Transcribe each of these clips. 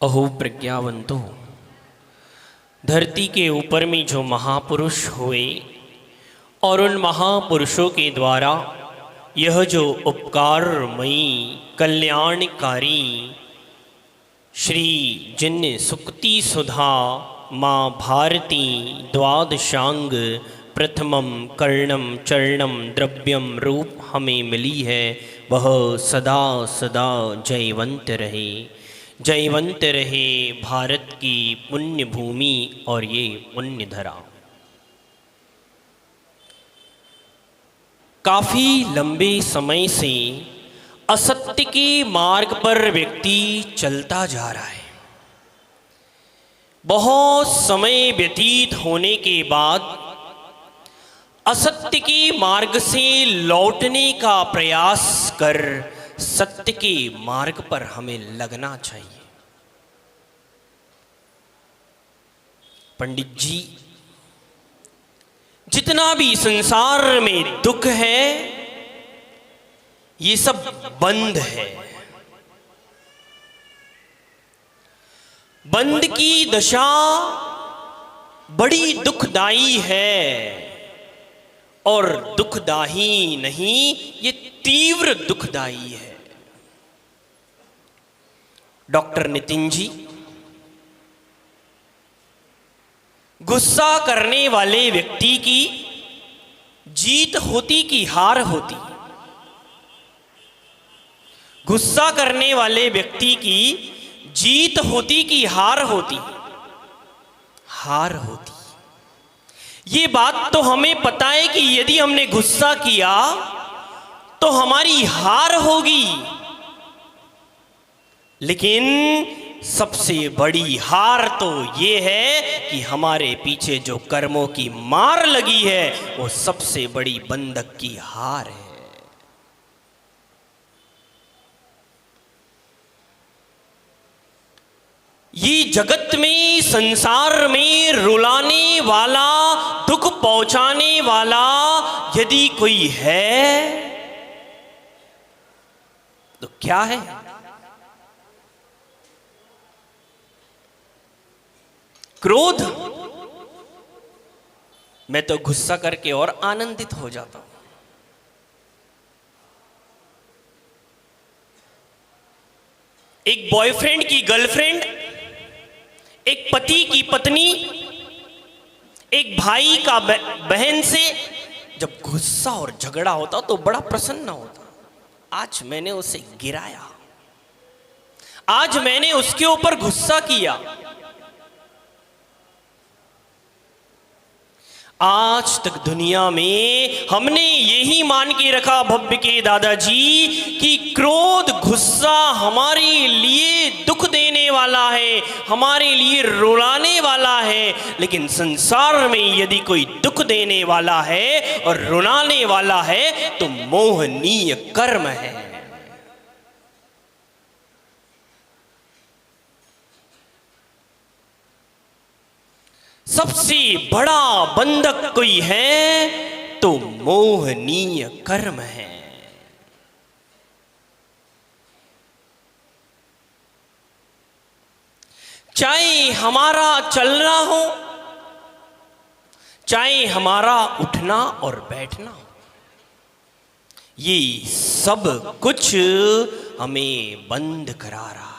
अहो प्रज्ञावंतो, धरती के ऊपर में जो महापुरुष हुए और उन महापुरुषों के द्वारा यह जो उपकारमयी कल्याणकारी श्री जिन सुक्ति सुधा माँ भारती द्वादशांग प्रथमम कर्णम चरणम द्रव्यम रूप हमें मिली है, वह सदा सदा जयवंत रहे भारत की पुण्य भूमि और ये पुण्य धरा। काफ़ी लंबे समय से असत्य के मार्ग पर व्यक्ति चलता जा रहा है। बहुत समय व्यतीत होने के बाद असत्य के मार्ग से लौटने का प्रयास कर सत्य के मार्ग पर हमें लगना चाहिए। पंडित जी, जितना भी संसार में दुख है ये सब बंध है। बंध की दशा बड़ी दुखदाई है और दुखदाई नहीं, ये तीव्र दुखदाई है। डॉक्टर नितिन जी, गुस्सा करने वाले व्यक्ति की जीत होती कि हार होती? गुस्सा करने वाले व्यक्ति की जीत होती कि हार होती? हार होती। ये बात तो हमें पता है कि यदि हमने गुस्सा किया तो हमारी हार होगी, लेकिन सबसे बड़ी हार तो ये है कि हमारे पीछे जो कर्मों की मार लगी है वो सबसे बड़ी बंधक की हार है। ये जगत में, संसार में रुलाने वाला, दुख पहुंचाने वाला यदि कोई है तो क्या है? क्रोध। मैं तो गुस्सा करके और आनंदित हो जाता हूं। एक बॉयफ्रेंड की गर्लफ्रेंड, एक पति की पत्नी, एक भाई का बहन से जब गुस्सा और झगड़ा होता तो बड़ा प्रसन्न होता। आज मैंने उसे गिराया, आज मैंने उसके ऊपर गुस्सा किया। आज तक दुनिया में हमने यही मान के रखा भव्य के दादाजी कि क्रोध, गुस्सा हमारे लिए दुख देने वाला है, हमारे लिए रुलाने वाला है। लेकिन संसार में यदि कोई दुख देने वाला है और रुलाने वाला है तो मोहनीय कर्म है। सबसे बड़ा बंधक कोई है तो मोहनीय कर्म है। चाहे हमारा चलना हो, चाहे हमारा उठना और बैठना हो, ये सब कुछ हमें बंद करा रहा है।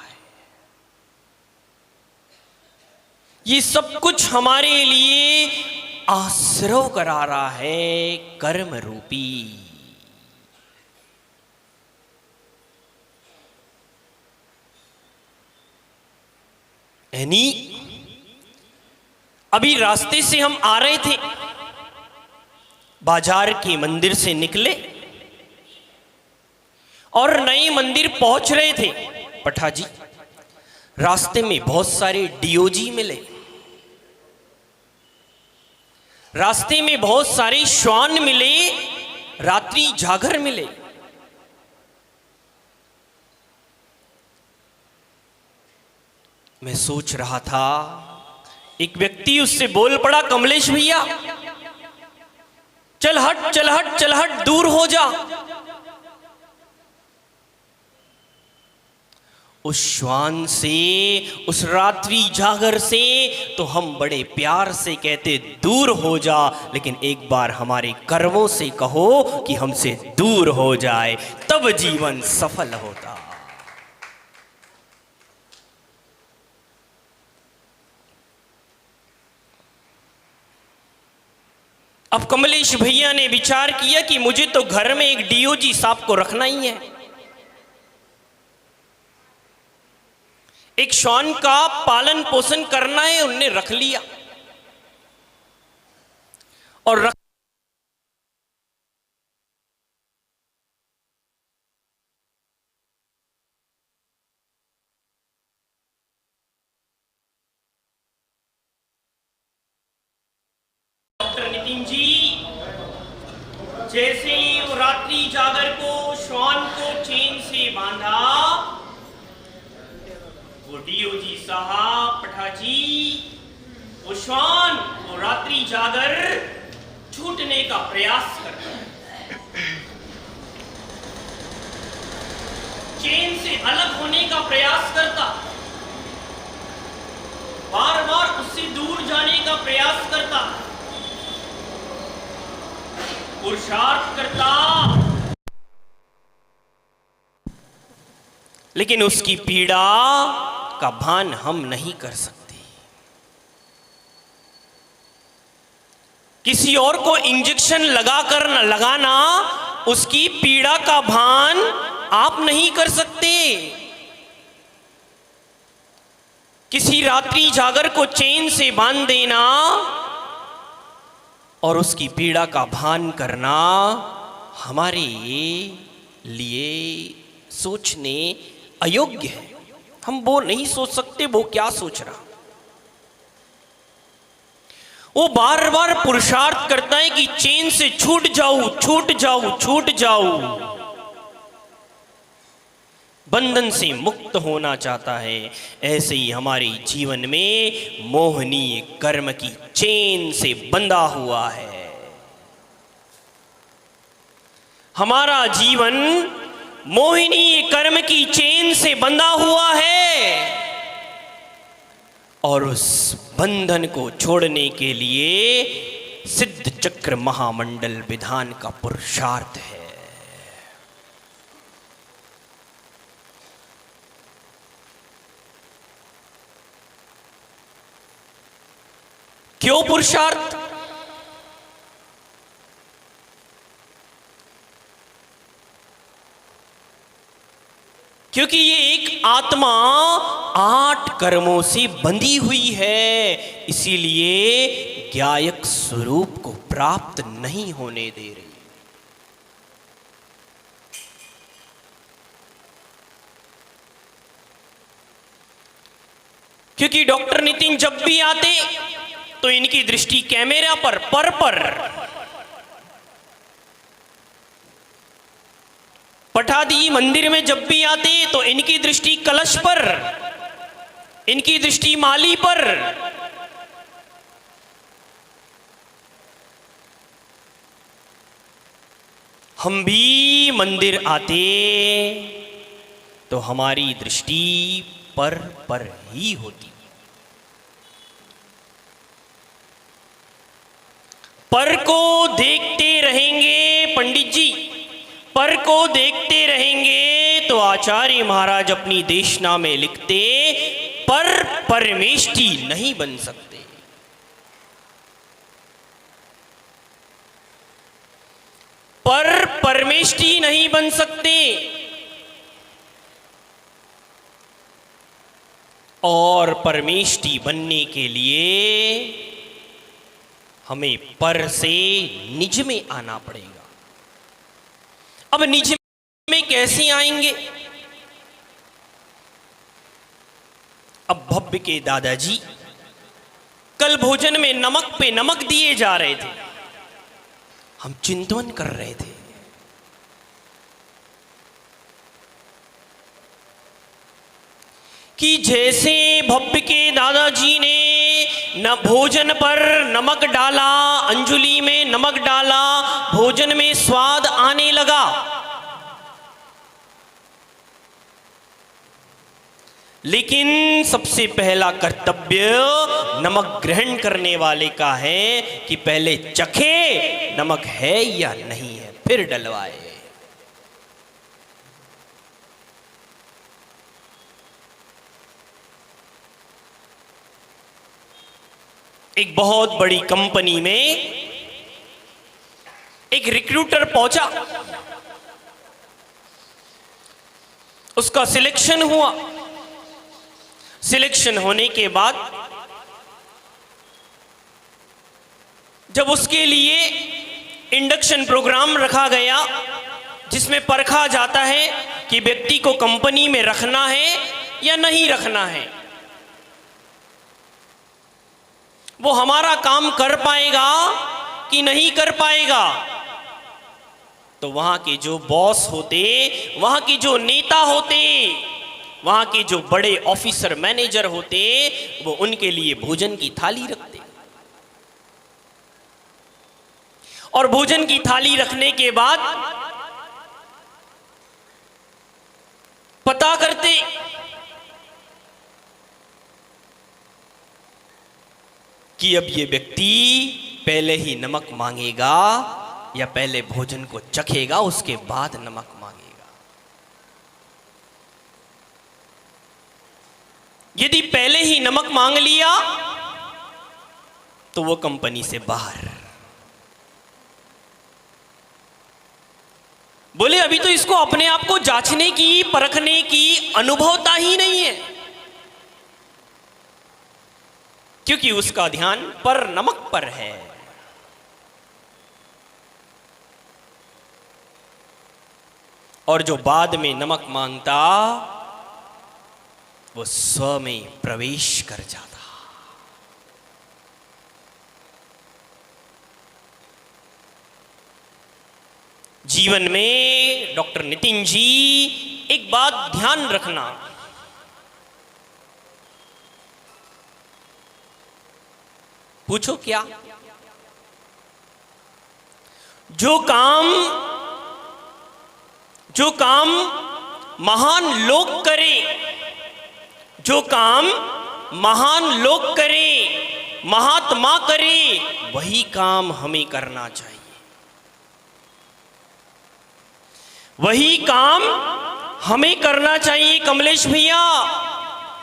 ये सब कुछ हमारे लिए आश्रय करा रहा है, कर्म रूपी। यानी अभी रास्ते से हम आ रहे थे, बाजार के मंदिर से निकले और नए मंदिर पहुंच रहे थे। पठा जी, रास्ते में बहुत सारे डीओजी मिले, रास्ते में बहुत सारे श्वान मिले, रात्रि जागर मिले। मैं सोच रहा था, एक व्यक्ति उससे बोल पड़ा, कमलेश भैया चल हट चल हट चल हट, दूर हो जा। उस श्वान से, उस रात्रि जागर से तो हम बड़े प्यार से कहते दूर हो जा, लेकिन एक बार हमारे कर्मों से कहो कि हमसे दूर हो जाए, तब जीवन सफल होता। अब कमलेश भैया ने विचार किया कि मुझे तो घर में एक डीओजी साहब को रखना ही है, एक श्वान का पालन पोषण करना है। उनने रख लिया और डॉक्टर नितिन जी जैसे ही वो रात्रि जागर को श्वान को चेन से बांधा, वो डीओजी साहब पठाजी, वो श्वान, वो रात्रि जागर छूटने का प्रयास करता है, चेन से अलग होने का प्रयास करता, बार बार उससे दूर जाने का प्रयास करता, पुरुषार्थ करता, लेकिन उसकी पीड़ा का भान हम नहीं कर सकते। किसी और को इंजेक्शन लगाना उसकी पीड़ा का भान आप नहीं कर सकते। किसी रात्रि जागर को चेन से बांध देना और उसकी पीड़ा का भान करना हमारे लिए सोचने अयोग्य है। हम वो नहीं सोच सकते वो क्या सोच रहा। वो बार बार पुरुषार्थ करता है कि चेन से छूट जाऊं, छूट जाऊं, छूट जाऊं, बंधन से मुक्त होना चाहता है। ऐसे ही हमारे जीवन में मोहनीय कर्म की चेन से बंधा हुआ है। हमारा जीवन मोहिनी कर्म की चेन से बंधा हुआ है और उस बंधन को छोड़ने के लिए सिद्ध चक्र महामंडल विधान का पुरुषार्थ है। क्यों पुरुषार्थ? क्योंकि ये एक आत्मा 8 कर्मों से बंधी हुई है, इसीलिए ज्ञायक स्वरूप को प्राप्त नहीं होने दे रही। क्योंकि डॉक्टर नितिन जब भी आते तो इनकी दृष्टि कैमरा पर पठादी मंदिर में जब भी आते तो इनकी दृष्टि कलश पर, इनकी दृष्टि माली पर। हम भी मंदिर आते तो हमारी दृष्टि पर ही होती। पर को देखते रहेंगे पंडित जी, पर को देखते रहेंगे तो आचार्य महाराज अपनी देशना में लिखते, पर परमेष्टि नहीं बन सकते। पर परमेष्टि नहीं बन सकते और परमेष्टि बनने के लिए हमें पर से निज में आना पड़ेगा। अब निज में कैसे आएंगे? अब भव्य के दादाजी कल भोजन में नमक पे नमक दिए जा रहे थे। हम चिंतन कर रहे थे कि जैसे भव्य के दादाजी ने न भोजन पर नमक डाला, अंजुली में नमक डाला, भोजन में स्वाद आने लगा, लेकिन सबसे पहला कर्तव्य नमक ग्रहण करने वाले का है कि पहले चखे नमक है या नहीं है, फिर डलवाए। एक बहुत बड़ी कंपनी में एक रिक्रूटर पहुंचा, उसका सिलेक्शन हुआ। सिलेक्शन होने के बाद जब उसके लिए इंडक्शन प्रोग्राम रखा गया, जिसमें परखा जाता है कि व्यक्ति को कंपनी में रखना है या नहीं रखना है, वो हमारा काम कर पाएगा कि नहीं कर पाएगा, तो वहां के जो बॉस होते, वहां के जो नेता होते, वहां के जो बड़े ऑफिसर मैनेजर होते, वो उनके लिए भोजन की थाली रखते। और भोजन की थाली रखने के बाद पता करते कि अब ये व्यक्ति पहले ही नमक मांगेगा या पहले भोजन को चखेगा, उसके बाद नमक मांगेगा। यदि पहले ही नमक मांग लिया तो वो कंपनी से बाहर। बोले अभी तो इसको अपने आप को जांचने की, परखने की अनुभवता ही नहीं है, क्योंकि उसका ध्यान पर नमक पर है। और जो बाद में नमक मांगता, वो स्व में प्रवेश कर जाता। जीवन में डॉक्टर नितिन जी एक बात ध्यान रखना, पूछो क्या? जो काम महान लोग करें, जो काम महान लोग करें, महात्मा करें, वही काम हमें करना चाहिए। वही काम हमें करना चाहिए कमलेश भैया।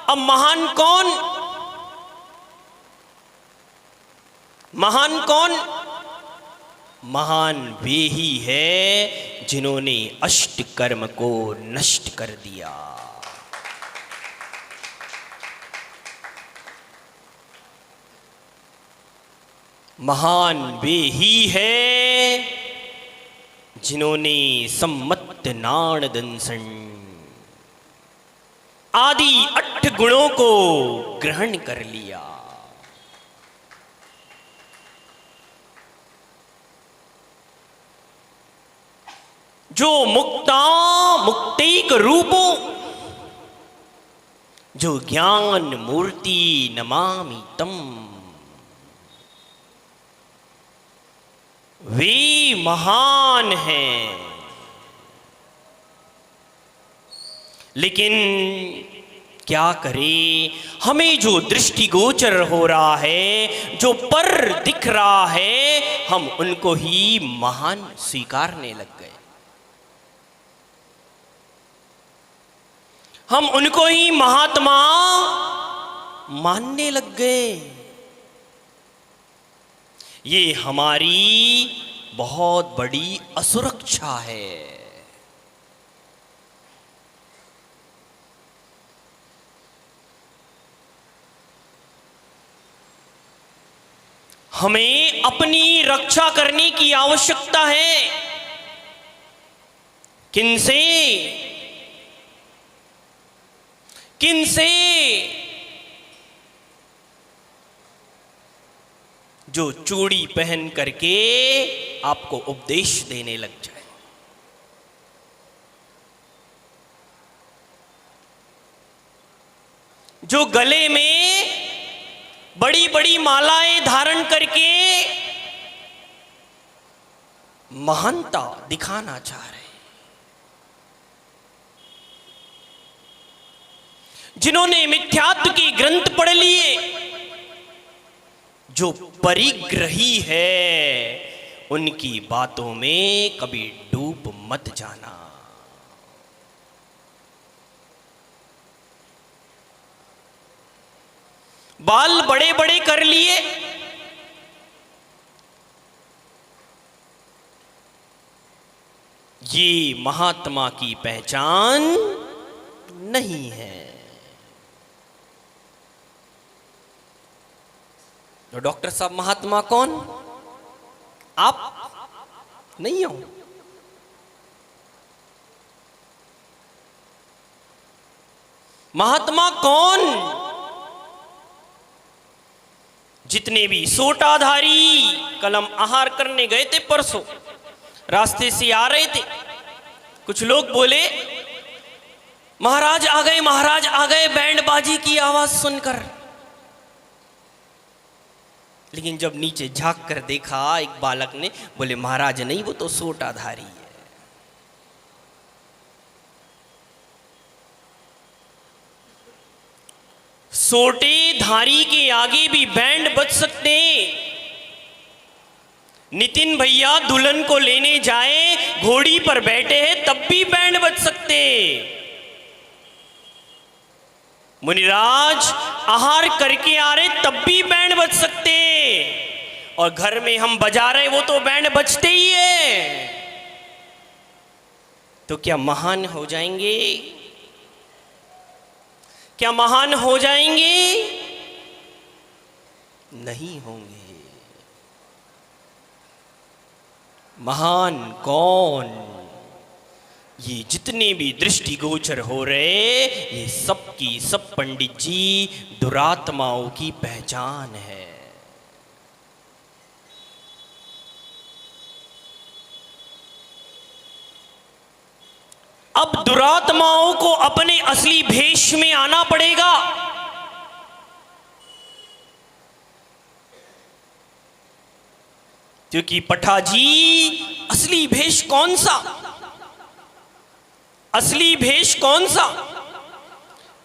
अब महान कौन? महान कौन? महान वे ही है जिन्होंने अष्ट कर्म को नष्ट कर दिया। महान वे ही है जिन्होंने सम्मत नाण दंसन आदि 8 गुणों को ग्रहण कर लिया। जो मुक्ता मुक्तैक रूपो, जो ज्ञान मूर्ति नमामि तम, वे महान हैं। लेकिन क्या करें, हमें जो दृष्टिगोचर हो रहा है, जो पर दिख रहा है, हम उनको ही महान स्वीकारने लग गए। हम उनको ही महात्मा मानने लग गए। ये हमारी बहुत बड़ी असुरक्षा है। हमें अपनी रक्षा करने की आवश्यकता है। किनसे? किनसे? जो चूड़ी पहन करके आपको उपदेश देने लग जाए, जो गले में बड़ी बड़ी मालाएं धारण करके महानता दिखाना चाह रहे, जिन्होंने मिथ्यात्व के ग्रंथ पढ़ लिए, जो परिग्रही है, उनकी बातों में कभी डूब मत जाना। बाल बड़े बड़े कर लिए, ये महात्मा की पहचान नहीं है। तो डॉक्टर साहब महात्मा कौन? आप नहीं हो। महात्मा कौन? जितने भी सोटाधारी कलम आहार करने गए थे परसों, रास्ते से आ रहे थे, कुछ लोग बोले महाराज आ गए, महाराज आ गए, बैंड बाजी की आवाज सुनकर। लेकिन जब नीचे झांक कर देखा, एक बालक ने, बोले महाराज नहीं, वो तो सोटाधारी है। सोटे धारी के आगे भी बैंड बज सकते। नितिन भैया दुल्हन को लेने जाए, घोड़ी पर बैठे हैं, तब भी बैंड बज सकते। मुनिराज आहार करके आ रहे, तब भी बैंड बज सकते। और घर में हम बजा रहे, वो तो बैंड बजते ही है। तो क्या महान हो जाएंगे? क्या महान हो जाएंगे? नहीं होंगे। महान कौन? ये जितने भी दृष्टिगोचर हो रहे, ये सब की सब पंडित जी दुरात्माओं की पहचान है। अब दुरात्माओं को अपने असली भेष में आना पड़ेगा। क्योंकि पठाजी असली भेष कौन सा? असली भेष कौन सा?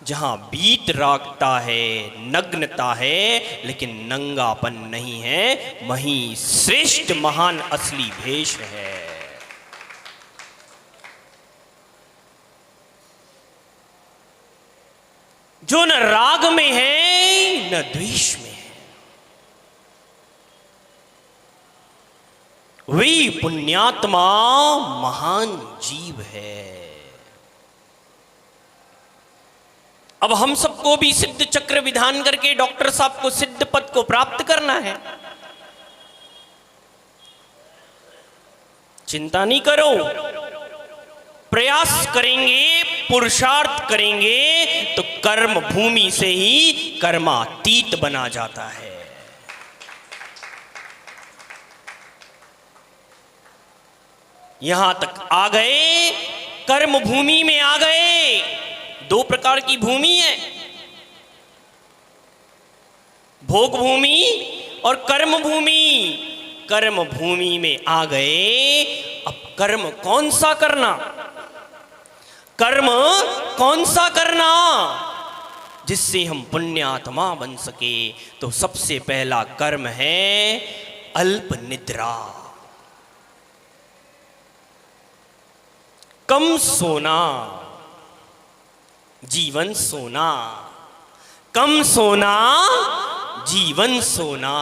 जहां बीत रागता है, नग्नता है, लेकिन नंगापन नहीं है, वहीं श्रेष्ठ महान असली भेष है। जो न राग में है न द्वेष में है, वही पुण्यात्मा महान जीव है। अब हम सबको भी सिद्ध चक्र विधान करके डॉक्टर साहब को सिद्ध पद को प्राप्त करना है। चिंता नहीं करो, प्रयास करेंगे, पुरुषार्थ करेंगे तो कर्म भूमि से ही कर्मातीत बना जाता है। यहां तक आ गए, कर्म भूमि में आ गए। दो प्रकार की भूमि है, भोग भूमि और कर्म भूमि। कर्म भूमि में आ गए, अब कर्म कौन सा करना? कर्म कौन सा करना जिससे हम पुण्यात्मा बन सके? तो सबसे पहला कर्म है अल्प निद्रा, कम सोना। जीवन सोना, कम सोना जीवन सोना।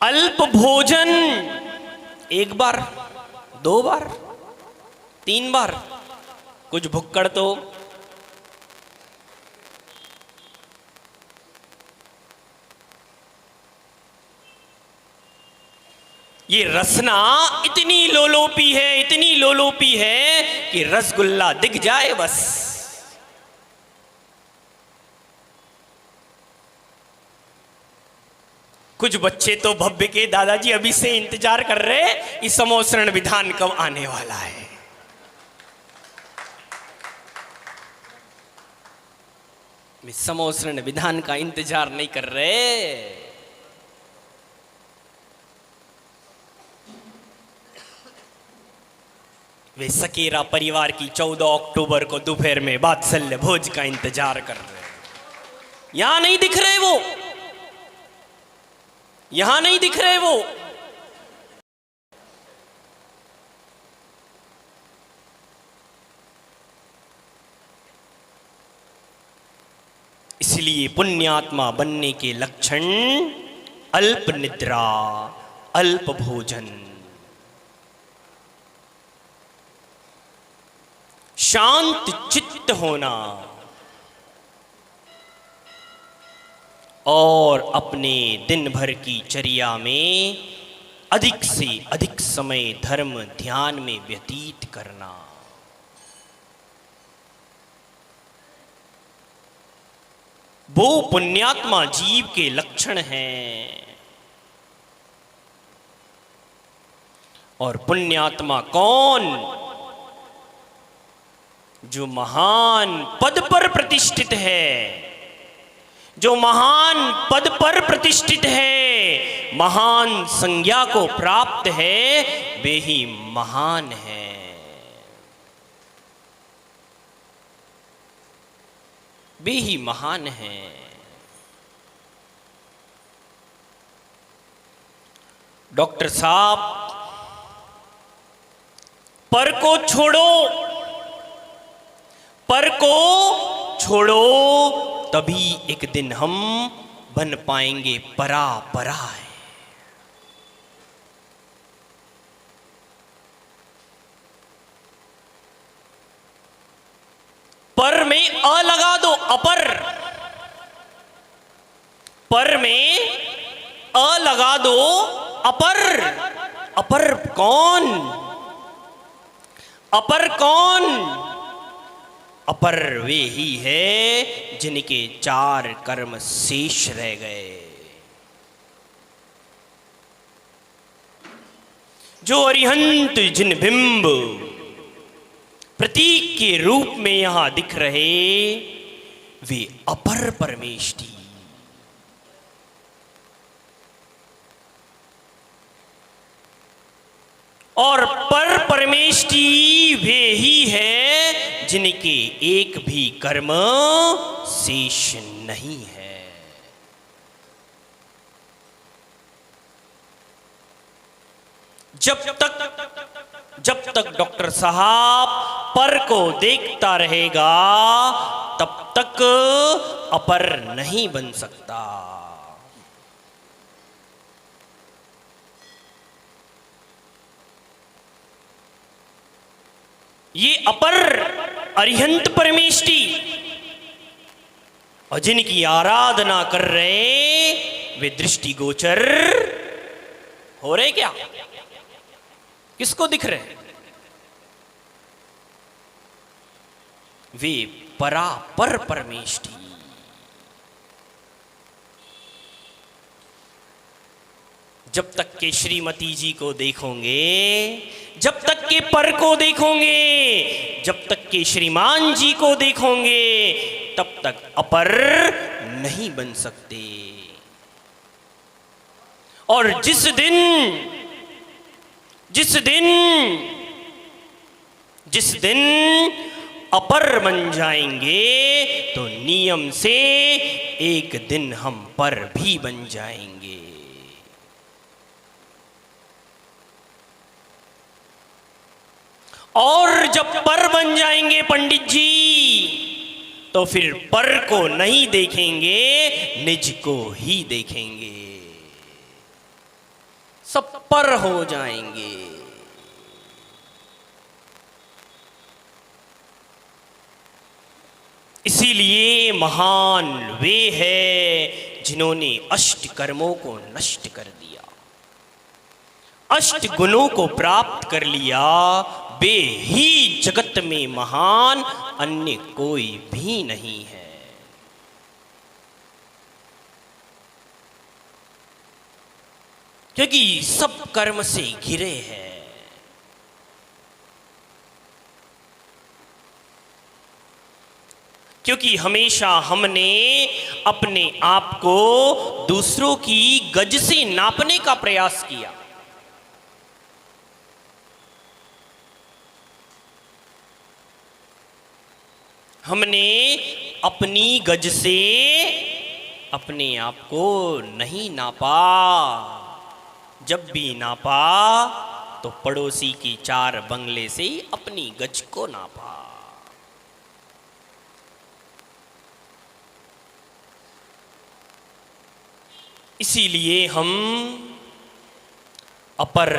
अल्प भोजन, एक बार, दो बार, तीन बार, कुछ भुक्कड़ तो ये रसना इतनी लोलोपी है, इतनी लोलोपी है कि रसगुल्ला दिख जाए बस। कुछ बच्चे तो भव्य के दादाजी अभी से इंतजार कर रहे, इस समोसरण विधान कब आने वाला है। समोसरण विधान का इंतजार नहीं कर रहे। वे सकेरा परिवार की 14 अक्टूबर को दोपहर में वात्सल्य भोज का इंतजार कर रहे हैं। यहां नहीं दिख रहे वो, यहां नहीं दिख रहे वो। इसलिए पुण्यात्मा बनने के लक्षण अल्प निद्रा, अल्प भोजन, शांत चित्त होना और अपने दिन भर की चर्या में अधिक से अधिक समय धर्म ध्यान में व्यतीत करना। वो पुण्यात्मा जीव के लक्षण हैं। और पुण्यात्मा कौन? जो महान पद पर प्रतिष्ठित है, जो महान पद पर प्रतिष्ठित है, महान संज्ञा को प्राप्त है, वे ही महान है। वे ही महान है। डॉक्टर साहब, पर को छोड़ो, पर को छोड़ो, तभी एक दिन हम बन पाएंगे परा परा है। पर में अ लगा दो, अपर। पर में अ लगा दो, अपर। अपर कौन? अपर कौन? अपर वे ही है जिनके 4 कर्म शेष रह गए, जो अरिहंत जिन बिंब प्रतीक के रूप में यहां दिख रहे, वे अपर परमेष्टि। और पर परमेष्टि वे ही है जिनके एक भी कर्म शेष नहीं है। जब तक डॉक्टर साहब पर को देखता रहेगा, तब तक अपर नहीं बन सकता। ये अपर अरिहंत परमेष्टि और जिनकी आराधना कर रहे, वे दृष्टिगोचर हो रहे क्या? किसको दिख रहे? वे परापर परमेष्टि। जब तक के श्रीमती जी को देखोगे, जब तक के पर को देखोगे, जब तक के श्रीमान जी को देखोगे, तब तक अपर नहीं बन सकते। और जिस दिन अपर बन जाएंगे, तो नियम से एक दिन हम पर भी बन जाएंगे। और जब पर बन जाएंगे पंडित जी, तो फिर पर को नहीं देखेंगे, निज को ही देखेंगे। सब पर हो जाएंगे। इसीलिए महान वे हैं जिन्होंने अष्ट कर्मों को नष्ट कर दिया, अष्ट गुणों को प्राप्त कर लिया। वे ही जगत में महान, अन्य कोई भी नहीं है। क्योंकि सब कर्म से घिरे हैं। क्योंकि हमेशा हमने अपने आप को दूसरों की गज से नापने का प्रयास किया। हमने अपनी गज से अपने आप को नहीं नापा। जब भी नापा तो पड़ोसी की 4 बंगले से अपनी गज को नापा। इसीलिए हम अपर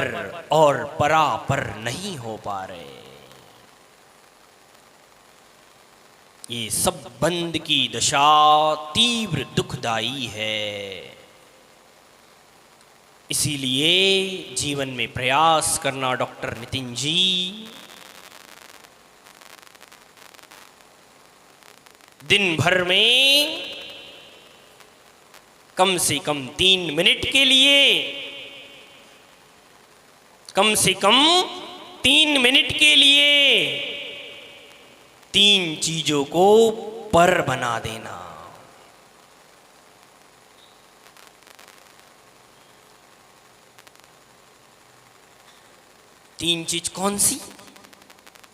और परापर नहीं हो पा रहे। ये सब बंद की दशा तीव्र दुखदाई है। इसीलिए जीवन में प्रयास करना डॉक्टर नितिन जी, दिन भर में कम से कम 3 मिनट के लिए, कम से कम 3 मिनट के लिए 3 चीजों को पर बना देना। तीन चीज कौन सी?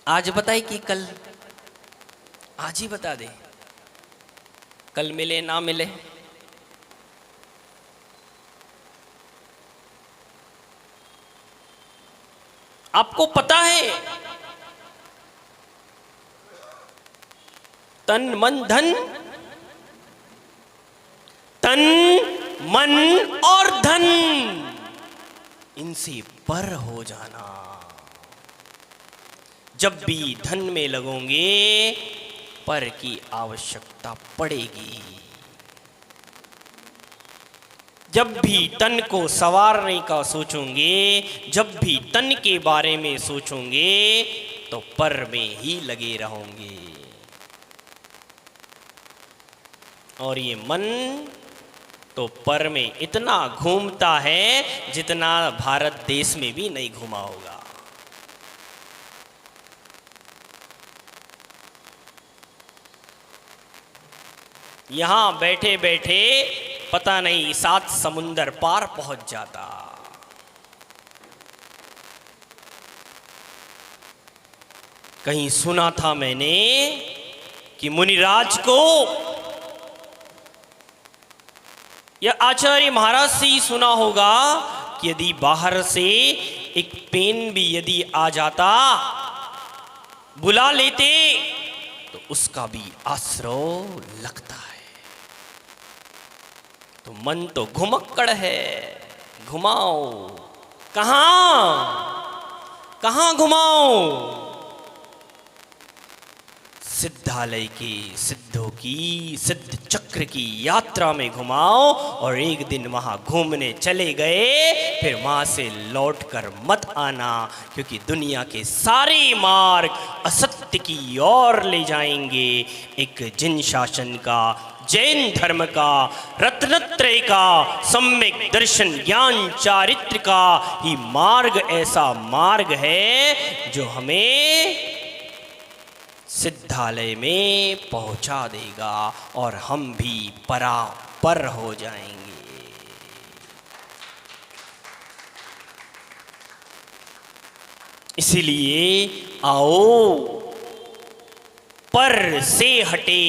आज बताए कि कल? आज ही बता दे, कल मिले ना मिले। आपको पता है तन मन धन, तन मन और धन, इनसे पर हो जाना। जब भी धन में लगोगे पर की आवश्यकता पड़ेगी। जब भी तन को संवारने का सोचोगे, जब भी तन के बारे में सोचोगे तो पर में ही लगे रहोगे। और ये मन तो पर में इतना घूमता है जितना भारत देश में भी नहीं घूमा होगा। यहां बैठे बैठे पता नहीं 7 समुंदर पार पहुंच जाता। कहीं सुना था मैंने कि मुनिराज को, या आचार्य महाराज से ही सुना होगा कि यदि बाहर से एक पेन भी यदि आ जाता, बुला लेते, तो उसका भी आश्रय लगता है। तो मन तो घुमक्कड़ है, घुमाओ कहां, कहां घुमाओ? सिद्धालय के सिद्धों की सिद्ध चक्र की यात्रा में घुमाओ। और एक दिन वहां घूमने चले गए, फिर वहां से लौटकर मत आना, क्योंकि दुनिया के सारे मार्ग असत्य की ओर ले जाएंगे। एक जिन शासन का, जैन धर्म का, रत्नत्रय का, सम्यक दर्शन ज्ञान चारित्र का ही मार्ग ऐसा मार्ग है जो हमें सिद्धालय में पहुंचा देगा और हम भी परापर हो जाएंगे। इसलिए आओ पर से हटे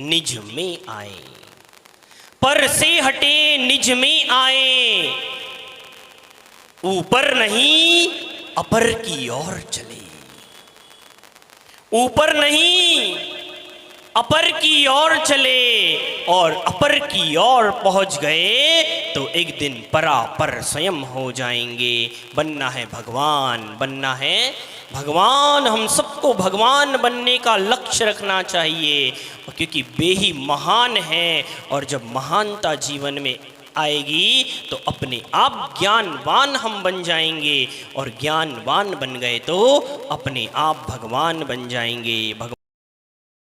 निज में आए, पर से हटे निज में आए, ऊपर नहीं अपर की ओर चले। ऊपर नहीं अपर की ओर चले, और अपर की ओर पहुंच गए तो एक दिन परापर स्वयं हो जाएंगे। बनना है भगवान, बनना है भगवान। हम सबको भगवान बनने का लक्ष्य रखना चाहिए, क्योंकि वे ही महान है। और जब महानता जीवन में आएगी तो अपने आप ज्ञानवान हम बन जाएंगे, और ज्ञानवान बन गए तो अपने आप भगवान बन जाएंगे।